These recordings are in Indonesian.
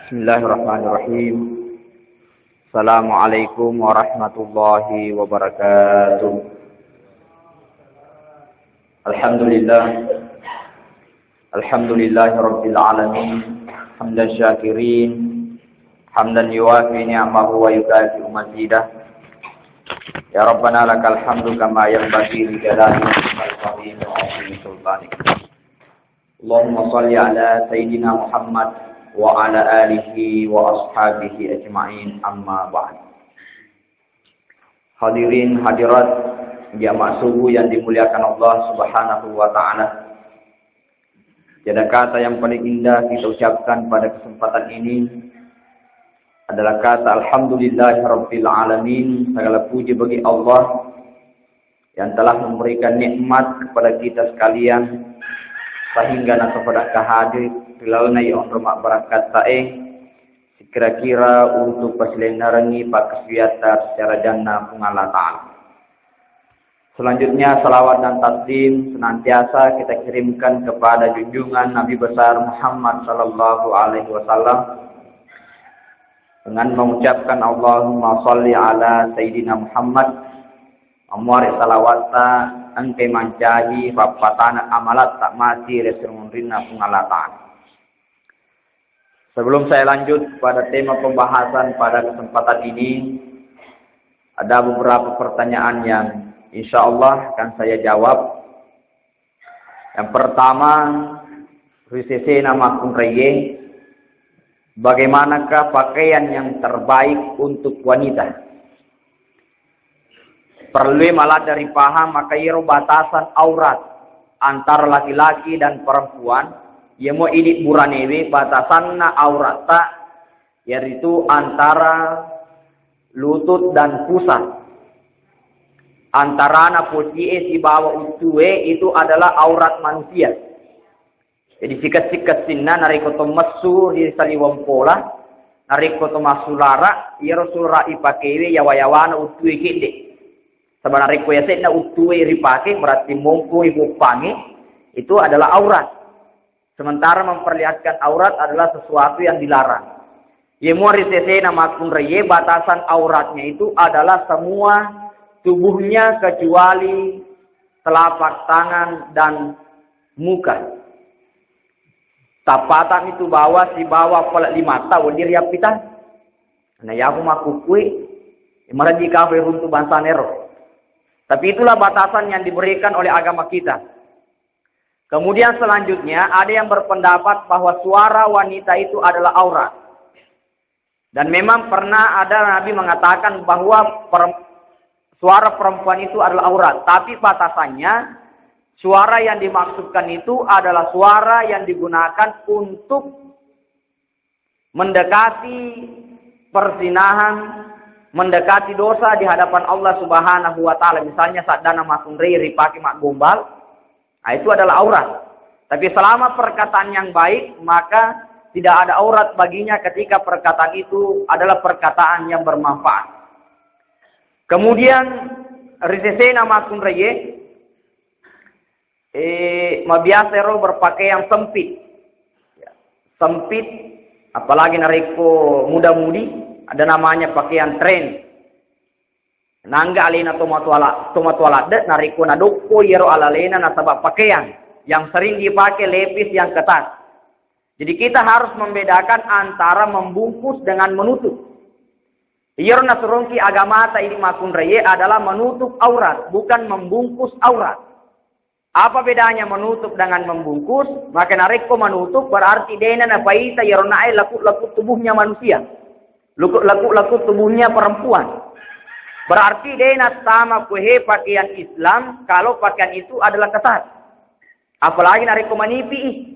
Bismillahirrahmanirrahim. Assalamualaikum warahmatullahi wabarakatuh. Alhamdulillahirabbil alamin. Hamdan syakirin, hamdan yuwafi ni'amahu wa yukafi mazidah. Ya Rabbana lakal hamdu kama yanbaghi li jalali wajhikal karim wa 'azimi sultanik. Allahumma shalli ala sayyidina Muhammad wa ala alihi wa ashabihi ajma'in, amma ba'd. Hadirin hadirat jamaah subuh yang dimuliakan Allah Subhanahu wa taala. Tiada kata yang paling indah kita ucapkan pada kesempatan ini adalah kata alhamdulillahirabbil alamin. Segala puji bagi Allah yang telah memberikan nikmat kepada kita sekalian sehingga nak kepada kehadir pilalna yang rumah barakat tae kira-kira untuk paslenarangi pakaswiata secara jannah pungala ta'ala. Selanjutnya salawat dan taslim senantiasa kita kirimkan kepada junjungan Nabi besar Muhammad sallallahu alaihi wasallam dengan mengucapkan Allahumma shalli ala sayyidina Muhammad amwari salawata angke mancahi papatana amalat tak mati resurunrina pungala ta'ala. Sebelum saya lanjut pada tema pembahasan pada kesempatan ini, ada beberapa pertanyaan yang insya Allah akan saya jawab. Yang pertama, risese nama kunreye, bagaimanakah pakaian yang terbaik untuk wanita? Perlu malah dari paham makairu batasan aurat antara laki-laki dan perempuan. Ya mau ini buranewe batasanna aurata yaitu antara lutut dan pusat. Antara na posisi di bawah utue itu adalah aurat manusia. Jadi sikat-sikat sinna nariko to mesu di saliwang pola, nariko to masulara, ya rasulra ipakewe yawa-yawana utue kinde. Sebenarnya ko ya na utue ripake berarti mongko ibu pange itu adalah aurat. Sementara memperlihatkan aurat adalah sesuatu yang dilarang. Yemuarisese nama kunreye batasan auratnya itu adalah semua tubuhnya kecuali telapak tangan dan muka. Tapatan itu bawah si bawah pelak lima tahun diriap kita. Nah ya aku makukui malah jika beruntu bangsa nero. Tapi itulah batasan yang diberikan oleh agama kita. Kemudian selanjutnya ada yang berpendapat bahwa suara wanita itu adalah aurat. Dan memang pernah ada Nabi mengatakan bahwa suara perempuan itu adalah aurat. Tapi batasannya suara yang dimaksudkan itu adalah suara yang digunakan untuk mendekati perzinahan, mendekati dosa di hadapan Allah Subhanahu wa taala. Misalnya saat dana masung riri pakai mak gombal. Nah, itu adalah aurat. Tapi selama perkataan yang baik, maka tidak ada aurat baginya ketika perkataan itu adalah perkataan yang bermanfaat. Kemudian risese nama kunreye mabiasero berpakaian sempit. Sempit, apalagi nariko muda-mudi, ada namanya pakaian tren. Nangga alina tomatuala de nariko nadoko yero alalena nasabab pakaian yang sering dipakai lepis yang ketat. Jadi kita harus membedakan antara membungkus dengan menutup. Yero nasurongki agama ta ini makun reye adalah menutup aurat, bukan membungkus aurat. Apa bedanya menutup dengan membungkus? Maka nariko menutup berarti dena napaita yero nae laku tubuhnya manusia. Laku tubuhnya perempuan. Berarti dia sama kuhe pakaian Islam kalau pakaian itu adalah ketat. Apalagi nariko manipi.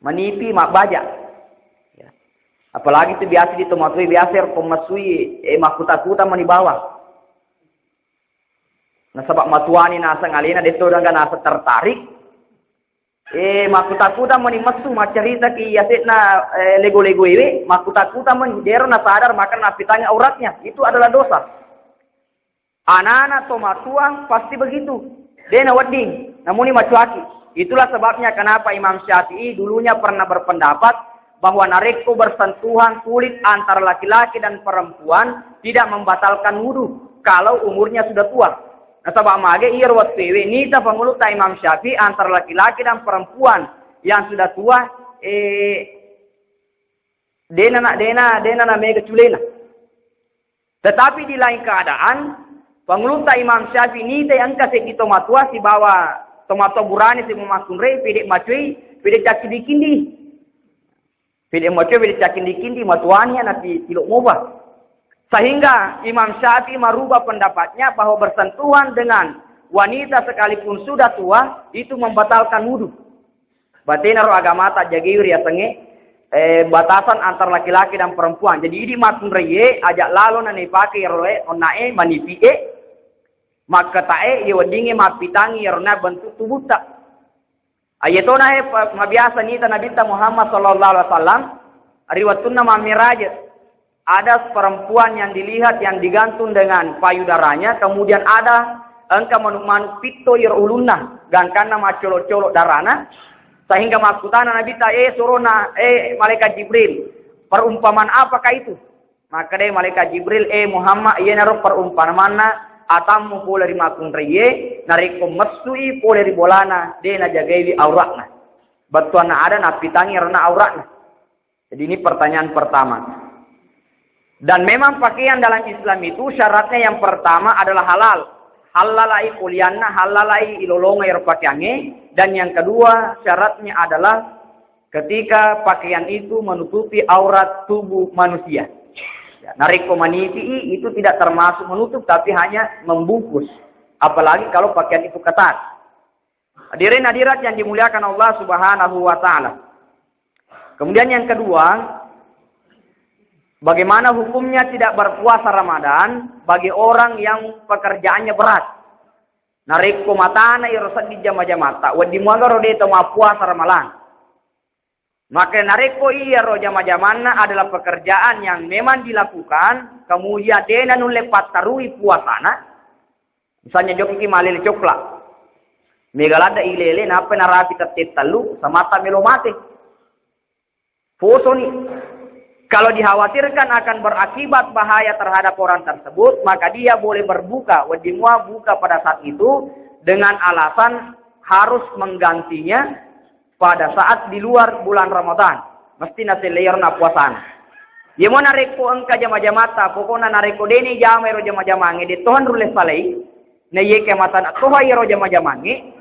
Manipi mak baja. Ya. Apalagi itu biasa di tomatui biasa pemasui makuta-kuta mani bawah. Nah sebab matuani nasa ngalina deto dengan nasa tertarik. Makuta-kuta mani masu macerita ki yasit na lego-lego ini makuta-kuta mani dero na sadar makan napitanya auratnya. Itu adalah dosa. Anak-anak tomatuang pasti begitu. Dia nawading, namun ini macuaki. Itulah sebabnya kenapa Imam Syafi'i dulunya pernah berpendapat bahwa nareko bersentuhan kulit antara laki-laki dan perempuan tidak membatalkan wudu kalau umurnya sudah tua. Nah, sabab mage irwat pewe nita panguluta Imam Syafi'i antara laki-laki dan perempuan yang sudah tua dena na mega culena. Tetapi di lain keadaan panguluta Imam Syafi'i nita yang kasih kita matua si bawa tomato burani si memasun rei pede macui pede caki dikindi. Pede macui pede caki dikindi matuannya nanti tiluk moba. Sehingga Imam Syafi'i merubah pendapatnya bahwa bersentuhan dengan wanita sekalipun sudah tua itu membatalkan wudu. Batina ro agama tak jagiur ya senge batasan antar laki-laki dan perempuan. Jadi ini makun reye ajak lalu nane pakai roe onae manipie maka tae ye wadinge mapitangi rona bentuk tubuh tak. Ayatona he mabiasa nita Nabi Muhammad sallallahu alaihi wasallam riwayatuna mamiraja. Ada perempuan yang dilihat yang digantung dengan payudaranya, kemudian ada engkau manuk-manuk pito ulunna, gangkana macolok-colok darana, sehingga maksudana Nabi surona malaikat Jibril, perumpamaan apakah itu? Maka dia malaikat Jibril Muhammad ia naruh perumpamaan atamu boleh dimakun reye, narikum matsui boleh dibolana, dia najagai auratna. Batuana ada napitangi rona auratna. Jadi ini pertanyaan pertama. Dan memang pakaian dalam Islam itu syaratnya yang pertama adalah halal. Halalai kulianna, halalai ilolonga pakaiannya. Dan yang kedua syaratnya adalah ketika pakaian itu menutupi aurat tubuh manusia. Ya, nariko manitii itu tidak termasuk menutup tapi hanya membungkus. Apalagi kalau pakaian itu ketat. Hadirin hadirat yang dimuliakan Allah Subhanahu wa taala. Kemudian yang kedua, bagaimana hukumnya tidak berpuasa Ramadan bagi orang yang pekerjaannya berat? Nariko matana irosad di jama-jamata, wadi muagaro de toma puasa Ramadan. Maka nariko iya ro jama-jamana adalah pekerjaan yang memang dilakukan, kemudian dena nulepat tarui puasana. Misalnya joki malil coklat. Megalada ilele napa narapi tetep talu samata melomate. Foto nih. Kalau dikhawatirkan akan berakibat bahaya terhadap orang tersebut, maka dia boleh berbuka. Wadimua buka pada saat itu dengan alasan harus menggantinya pada saat di luar bulan Ramadan. Mesti nasi layar na puasana. Dia mau nareko engka jama-jamata, pokoknya nareko deni jama ero jama-jamange di Tuhan rules salai. Na ye kematan Tuhan ero jama-jamange.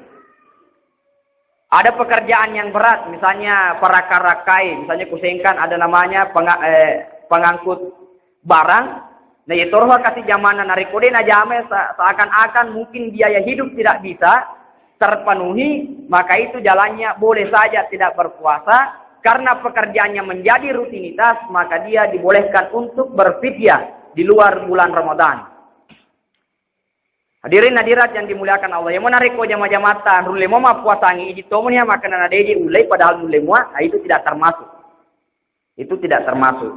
Ada pekerjaan yang berat, misalnya para karakai, misalnya kusengkan ada namanya pengangkut barang. Nah, itu roh kasih zaman narikode na jame seakan-akan mungkin biaya hidup tidak bisa terpenuhi, maka itu jalannya boleh saja tidak berpuasa karena pekerjaannya menjadi rutinitas, maka dia dibolehkan untuk berfidyah di luar bulan Ramadan. Hadirin hadirat yang dimuliakan Allah. Yang menariko jama-jamata rulemo ma puasangi idi tomunya makanan adedi ulai padahal nulemua, itu tidak termasuk. Itu tidak termasuk.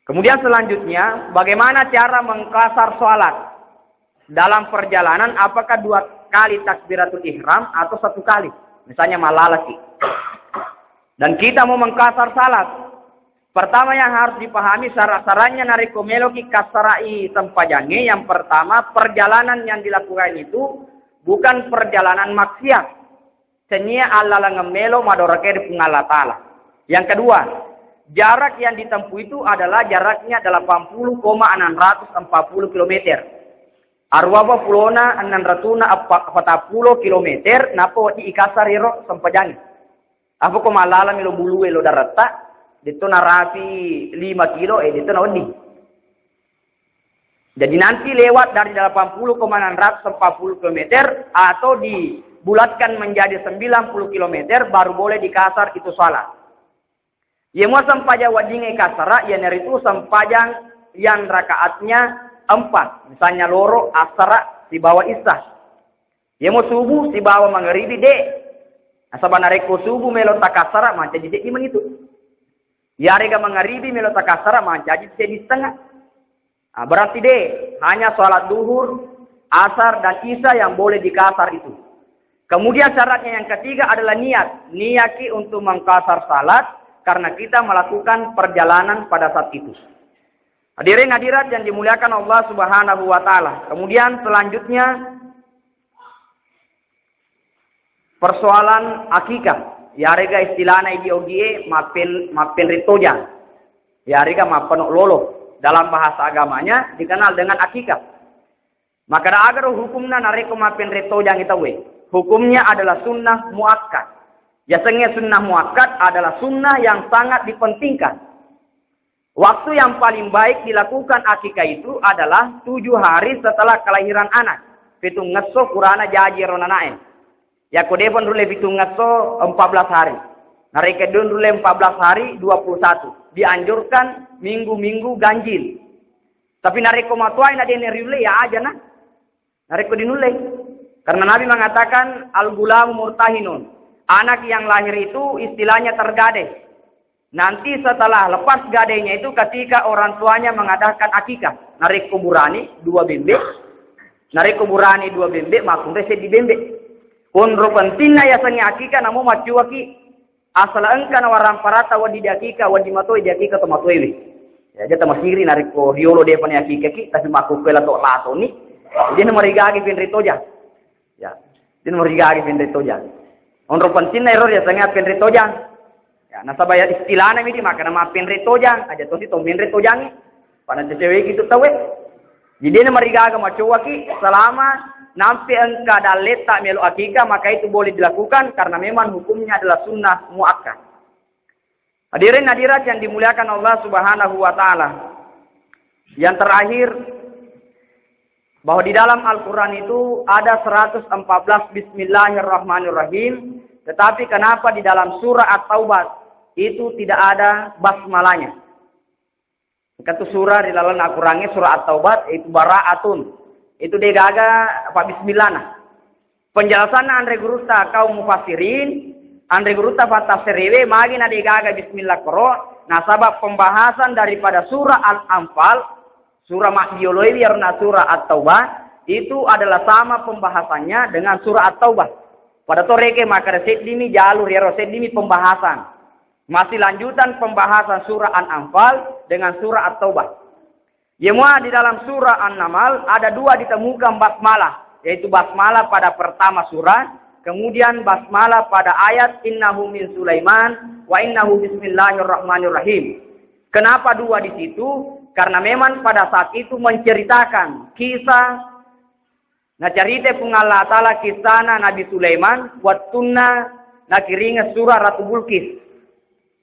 Kemudian selanjutnya, bagaimana cara mengkasar sholat dalam perjalanan? Apakah 2 kali takbiratul ihram atau 1 kali? Misalnya malalaki. Dan kita mau mengkasar salat. Pertama yang harus dipahami syarat-syaratnya nariko meloki kasarai tempajange. Yang pertama, perjalanan yang dilakukan itu bukan perjalanan maksiat. Senia Allah ngemelo madorake di pungalatala. Yang kedua, jarak yang ditempuh itu adalah jaraknya 80,640 km. Arwaba pulona 640 km. Napo di ikasariro tempajange. Apa ko malala milo bulu lo darata. Dito narapi 5 kilo, dito na undi. Jadi nanti lewat dari 80,640 km atau dibulatkan menjadi 90 km baru boleh dikasar itu salat. Ya mau sampaja wadinge kasara, ya neritu sampajang yang rakaatnya 4. Misalnya loro asara di bawah isya. Ya mau subuh di bawah maghribi de. Asabanareko subuh melo takasara macam jadi iman itu. Yarega maghribi melo takasara jadi jadi setengah. Nah, berarti deh hanya sholat duhur, asar dan isya yang boleh dikasar itu. Kemudian syaratnya yang ketiga adalah niat. Niati untuk mengkasar salat karena kita melakukan perjalanan pada saat itu. Hadirin hadirat yang dimuliakan Allah Subhanahu wa taala. Kemudian selanjutnya persoalan akikah. Ya rega istilahna idiogie mapen ritoja. Ya rega mapenok lolo. Dalam bahasa agamanya dikenal dengan akikah. Maka da agar hukumnya nareko mapen ritoja kita we. Hukumnya adalah sunnah muakkad. Biasanya sunnah muakkad adalah sunnah yang sangat dipentingkan. Waktu yang paling baik dilakukan akikah itu adalah 7 hari setelah kelahiran anak. Pitung ngeso kurana jaji ronanaen. Ya kodepon rule pitung ngeso 14 hari. Narekedun rule 14 hari 21. Dianjurkan minggu-minggu ganjil. Tapi nareko matuai na dene rule ya aja nah. Nareko dinule. Karena Nabi mengatakan al-gulam murtahinun. Anak yang lahir itu istilahnya tergadai. Nanti setelah lepas gadainya itu ketika orang tuanya mengadakan akikah. Narik kuburani 2 bembek. Narik kuburani 2 bembek. Maksudnya saya di bembek. Unro pentingnya ya sengi akikah namu macuaki. Asal engkan warang parata wadi di akikah. Wadi matoi di akikah atau matoi. Ya jata masiri narik ko riolo depan akikah ki. Tapi makukwela to lato ni. Dia merigagi pinritoja. Ya. Dia merigagi pinritoja. Onro penting error ya sangat penritojang. Ya, nasabaya istilahnya ini maka nama penritojang aja tosi tong penritojang. Pada cewek gitu tahu. Jadi nama rigaga macuaki selama nampi engka daleta melu akikah maka itu boleh dilakukan karena memang hukumnya adalah sunnah muakkad. Hadirin hadirat yang dimuliakan Allah Subhanahu wa taala. Yang terakhir bahwa di dalam Al-Quran itu ada 114 Bismillahirrahmanirrahim. Tetapi kenapa di dalam surah At-Taubah itu tidak ada basmalanya? Itu surah di dalam Al-Qurannya surah At-Taubah itu bara'atun. Itu degaga apa bismillah nah. Penjelasan andre guruta kaum mufassirin, andre guruta fatafsiriwe magi na degaga bismillah koro. Nah sabab pembahasan daripada surah Al-Anfal surah Mahdiyolowi karena surah At-Taubah itu adalah sama pembahasannya dengan surah At-Taubah. Pada toreke maka resep dimi jalur ya resep dimi pembahasan. Masih lanjutan pembahasan surah An-Anfal dengan surah At-Taubah. Semua di dalam surah An-Naml ada 2 ditemukan basmalah, yaitu basmalah pada pertama surah, kemudian basmalah pada ayat innahu min Sulaiman wa innahu bismillahirrahmanirrahim. Kenapa 2 di situ? Karena memang pada saat itu menceritakan kisah cerita pun Allah Ta'ala kisahna Nabi Sulaiman wattuna nakiringa surah Ratu Bulqis.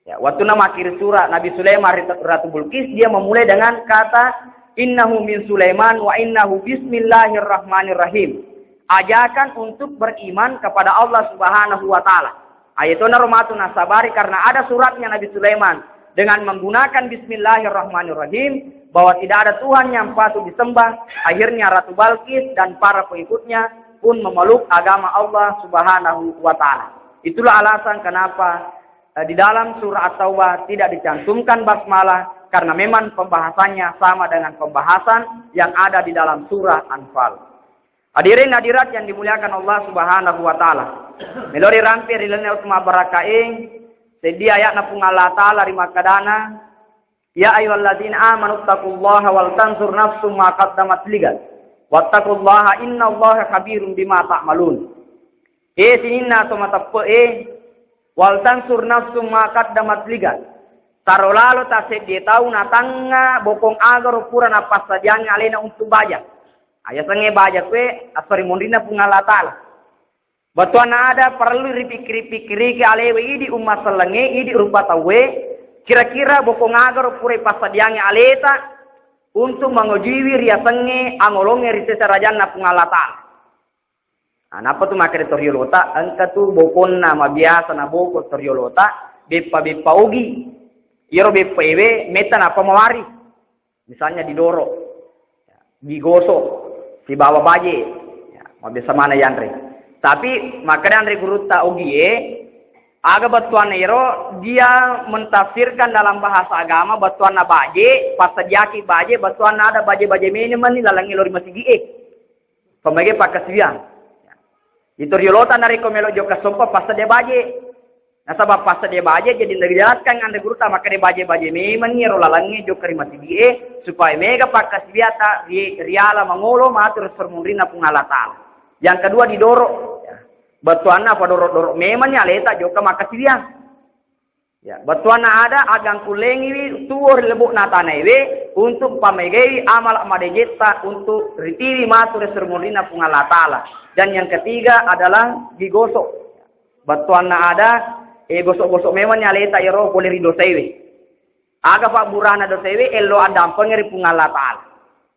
Ya, wattuna makir surah Nabi Sulaiman Ratu Bulqis dia memulai dengan kata innahu min Sulaiman wa innahu bismillahirrahmanirrahim. Ajakan untuk beriman kepada Allah Subhanahu wa taala. Ayatuna romatun nasabari karena ada suratnya Nabi Sulaiman dengan menggunakan bismillahirrahmanirrahim bahwa tidak ada Tuhan yang patut disembah. Akhirnya Ratu Balqis dan para pengikutnya pun memeluk agama Allah Subhanahu wa taala. Itulah alasan kenapa di dalam surah At-Taubah tidak dicantumkan basmalah karena memang pembahasannya sama dengan pembahasan yang ada di dalam surah Anfal. Hadirin hadirat yang dimuliakan Allah Subhanahu wa taala. Melori rampir ilana utma barakaing sedia ayatna pun Allah taala di makadana ya ayyuhalladzina amanu taqullaha wal tanzur nafsum ma qaddamat ligat wattaqullaha innallaha khabirum bima ta'malun. Sininna tomatappe wal tanzur nafsum ma qaddamat ligat. Tarolalo ta sedie tahu na tanga bokong agar pura na pasajang alena untuk baja. Ayah senge baja kue asori mondina pun Allah taala. Batuan ada perlu dipikir-pikiri ke alewe idi umat selenge idi rupa tawe kira-kira bokong agar pura pasajang aleta untuk mengujiwi ria senge angolonge risesa rajan na pun Allah taala. Napa tu makere toriolota angka tu bokon nama biasa na boko toriolota bepa ugi. Iro bepa ewe meta napa mawari. Misalnya didoro, digoso, di bawah baje, ya, mau bisa mana yanre. Tapi makanya Andre guru tak ugie, aga batuan iro dia mentafsirkan dalam bahasa agama batuan na baje, pas sejaki baje, batuan ada baje-baje meniman ni lalangi lori masih gie. Pembagai pakai siang. Itu riolota nari komelo joka sompa pas dia baje. Nah sabab pas dia baje jadi dijelaskan anda guru maka dia baje memang ni rolalangnya jo karimati die supaya mega pakas biata riala mangolo matur permundina pungalata. Yang kedua didorok batuana apa dorok memangnya leta jo ka makasibian. Ya, batuana ada agang kulengi tuor lebuk natanewe untuk pamegei amal amadejeta untuk ritiri matur permundina pungalata. Dan yang ketiga adalah digosok. Batuana ada gosok-gosok memang nyaleta iro boleh rido sewe. Aga pak burana do sewe elo andam pengeri pungalatan.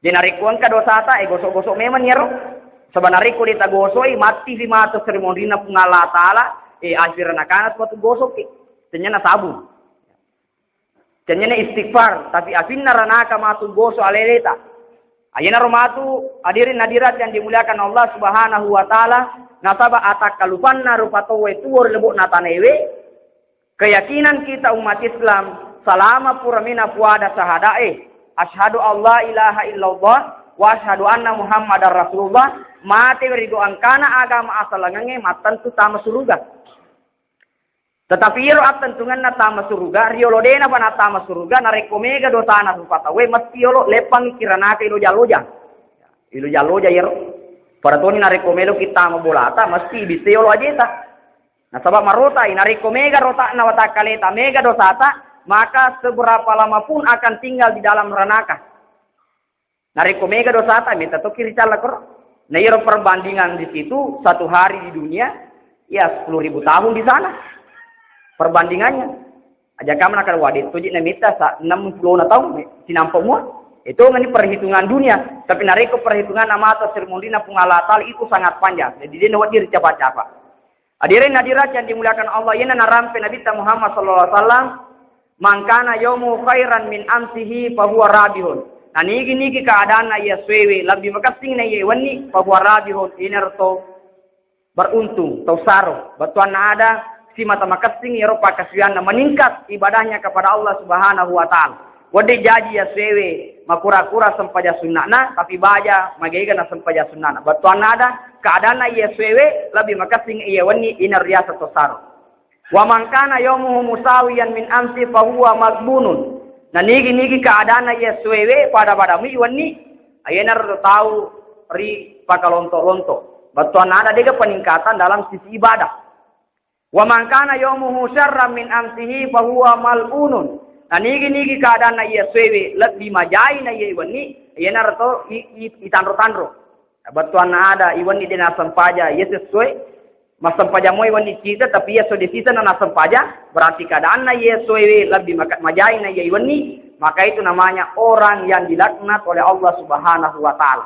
Jenari kuan ka dosata gosok-gosok memang nyero. Sebenarnya ko dita gosoi mati si mato seremondina pungalatala akhirna kana suatu gosok tenyana sabun. Tenyana istighfar tapi afinna ranaka matu goso aleleta. Ayana romatu hadirin hadirat yang dimuliakan Allah Subhanahu wa taala nasaba atak kalupanna rupato wetuor lebuk natanewe. Keyakinan kita umat Islam selama puramina puada sahadae asyhadu alla ilaha illallah wa asyhadu anna muhammadar rasulullah mate rido angkana agama asalangange matantu tama suruga. Tetapi iro atentungan na tama suruga riolodena bana tama suruga narekomega dosana rupata we mesti yolo lepang kiranaka ilo jaloja iro para toni narekomelo kita mabolata mesti bisa yolo ajeta. Nah sabab marota inariko mega rota na watakaleta mega dosata maka seberapa lama pun akan tinggal di dalam ranaka. Nariko mega dosata minta to kiri cala kor. Nah iro perbandingan di situ satu hari di dunia ya 10.000 tahun di sana. Perbandingannya aja kamu akan wadit tujuh nemita 60 tahun sinampo semua. Itu ngani perhitungan dunia tapi nariko perhitungan nama atau seremondina pungalatal itu sangat panjang. Jadi dia nawat diri cepat-cepat. Hadirin hadirat yang dimuliakan Allah, yana narampe Nabi Muhammad sallallahu alaihi wasallam, mangkana yaumu khairan min amsihi fa huwa rabihun. Nah niki keadaan ya sewe lebih makasing na ye wani fa huwa rabihun inerto beruntung tau saro. Batuan ada si mata makasing ya ropa kasihan meningkat ibadahnya kepada Allah Subhanahu wa taala. Wade jaji ya sewe makura-kura sempaja sunnahna tapi baja magaiga na sempaja sunnahna. Batuan ada keadaan iya sewe lebih makasing iya wani inar riasa tosaro. Wa man kana yaumuhu musawiyan min amsi fa huwa magbunun. Nah niki keadaan iya sewe pada mi wani ayenar tahu ri pakalonto-lonto. Batuan ada dega peningkatan dalam sisi ibadah. Wa man kana yaumuhu syarran min amsihi fa huwa mal'unun. Nah niki keadaan iya sewe lebih majai na iya wani ayenar to itanro-tanro. Batuan ada iwan ni dina sempaja ya sesuai mas sempaja mo iwan ni kita tapi ya so desisa na sempaja berarti keadaan na ya sesuai lebih majai na ya iwan ni maka itu namanya orang yang dilaknat oleh Allah Subhanahu wa taala.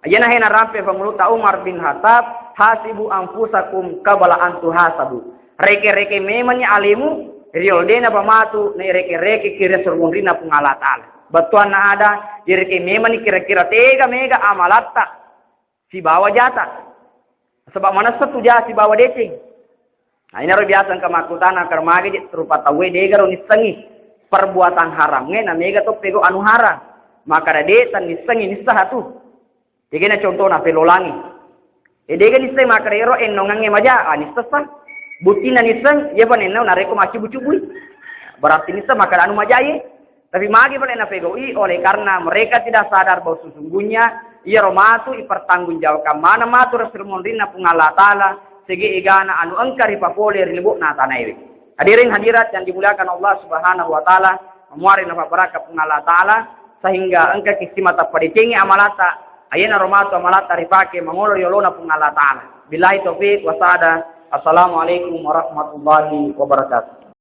Ayana hena rampe penguluta Umar bin Khattab hasibu anfusakum qabla an tuhasabu. Reke-reke memangnya alimu rioldena pamatu na reke-reke kira surmundina pungalatan. Batuan ada reke memang kira-kira tega mega amalatta si bawa jata. Sebab mana satu jata si bawa decing. Nah ini harus biasa kemakutan akar magi terupa tawe dega ro nisengi perbuatan haramnya na mega to pego anu haram. Maka ada tan nisengi nisah tu. Jadi na contoh na pelolangi. Dega niseng maka ro enongange maja anisah. Butina niseng ya panenna nareko maci bucubui. Berarti nisah maka anu majaye. Tapi magi panenna pego oleh karena mereka tidak sadar bahwa sesungguhnya ia romatu ipertanggungjawabkan mana matu rasulmondina pungalatala segi igana anu engkari papole rilibuk na tanaiwe. Hadirin hadirat yang dimuliakan Allah Subhanahu wa taala, memuari nafa baraka pungalatala sehingga engka kisimata paditingi amalata ayana romatu amalata ripake mangolo yolona pungalatala. Billahi taufiq wa sada. Assalamualaikum warahmatullahi wabarakatuh.